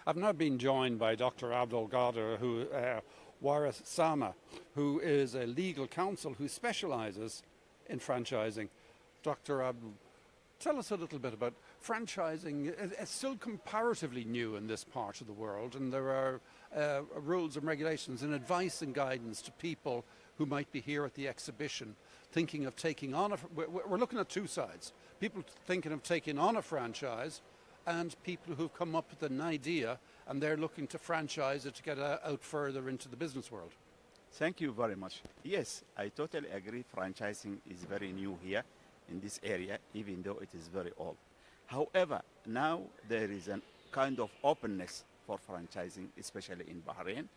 I've now been joined by Dr. AbdelGadir Warsama, who is a legal counsel who specialises in franchising. Dr. Abdel, tell us a little bit about franchising. It's still comparatively new in this part of the world, and there are rules and regulations and advice and guidance to people who might be here at the exhibition thinking of taking on we're looking at two sides. People thinking of taking on a franchise and people who've come up with an idea and they're looking to franchise it to get out further into the business world. Thank you very much. Yes, I totally agree. Franchising is very new here in this area, even though it is very old. However, now there is a kind of openness for franchising, especially in Bahrain,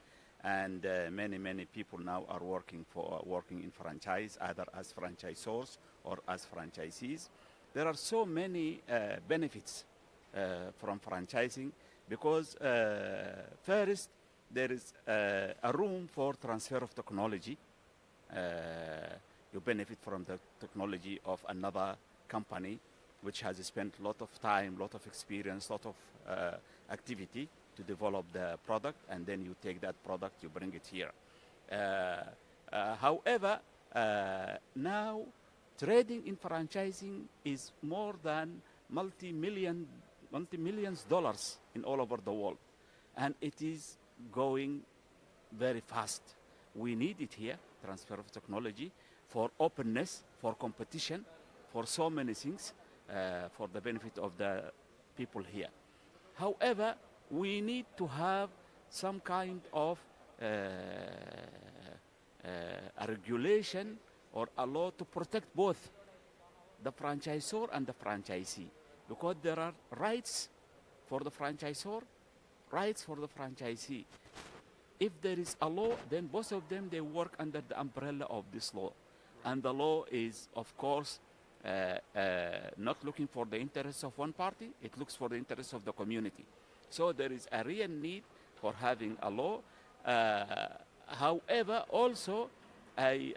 and many people now are working in franchise, either as franchisors or as franchisees. There are so many benefits from franchising because first there is a room for transfer of technology. You benefit from the technology of another company which has spent a lot of time, lot of experience, lot of activity to develop the product, and then you take that product, you bring it here. However, now trading in franchising is more than multi-millions dollars in all over the world, and it is going very fast. We need it here, transfer of technology, for openness, for competition, for so many things, for the benefit of the people here. However, we need to have some kind of a regulation or a law to protect both the franchisor and the franchisee, because there are rights for the franchisor, rights for the franchisee. If there is a law, then both of them, they work under the umbrella of this law. And the law is, of course, not looking for the interests of one party, it looks for the interests of the community. So there is a real need for having a law. However, also, I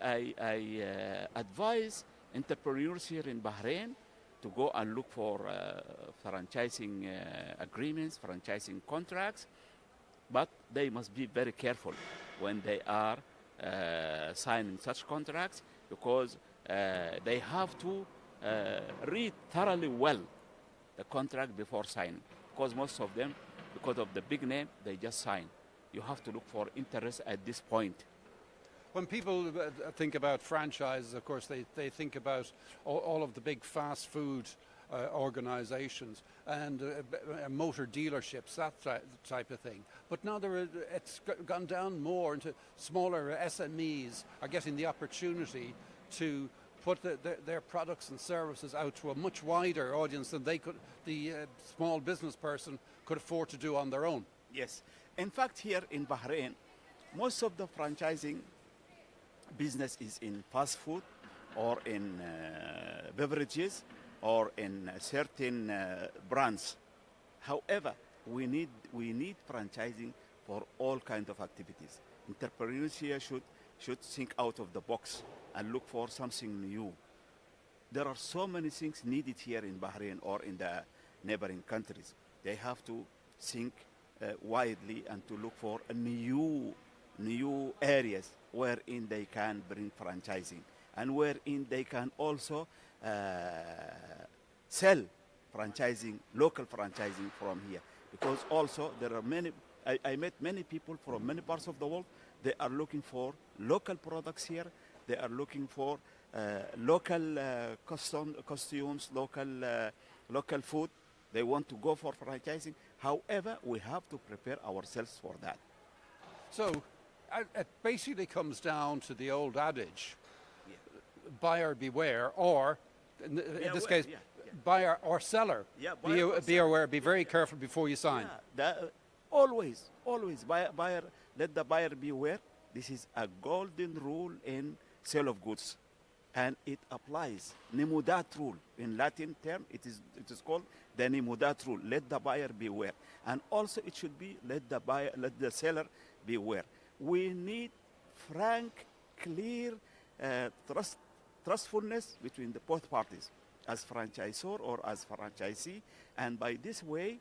advise entrepreneurs here in Bahrain to go and look for franchising agreements, franchising contracts, but they must be very careful when they are signing such contracts, because they have to read thoroughly well the contract before signing, because most of them, because of the big name, they just sign. You have to look for interest at this point. When people think about franchises, of course, they think about all of the big fast food organizations and motor dealerships, that type of thing. But now it's gone down more into smaller SMEs are getting the opportunity to put their products and services out to a much wider audience than the small business person could afford to do on their own. Yes. In fact, here in Bahrain, most of the franchising business is in fast food or in beverages or in certain brands. However, we need franchising for all kinds of activities. Entrepreneurs here should think out of the box and look for something new. There are so many things needed here in Bahrain or in the neighboring countries. They have to think widely and to look for a new areas wherein they can bring franchising and wherein they can also sell franchising, local franchising from here. Because also there are many, I met many people from many parts of the world. They are looking for local products here. They are looking for local costumes, local food. They want to go for franchising. However, we have to prepare ourselves for that. So it basically comes down to the old adage, buyer beware, or in this case, buyer or seller. Be aware, be very careful before you sign. Always, buyer, let the buyer beware. This is a golden rule in sale of goods, and it applies. Nemudat rule in Latin term, it is called the Nemudat rule. Let the buyer beware, and also it should be let the seller beware. We need frank, clear, trustfulness between the both parties, as franchisor or as franchisee, and by this way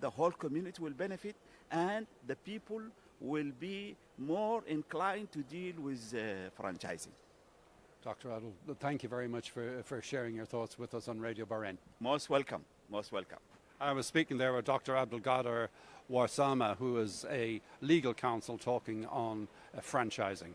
the whole community will benefit, and the people will be more inclined to deal with franchising. Dr. Adel, thank you very much for sharing your thoughts with us on Radio Bahrain. Most welcome, most welcome. I was speaking there with Dr. AbdelGadir Warsama, who is a legal counsel talking on franchising.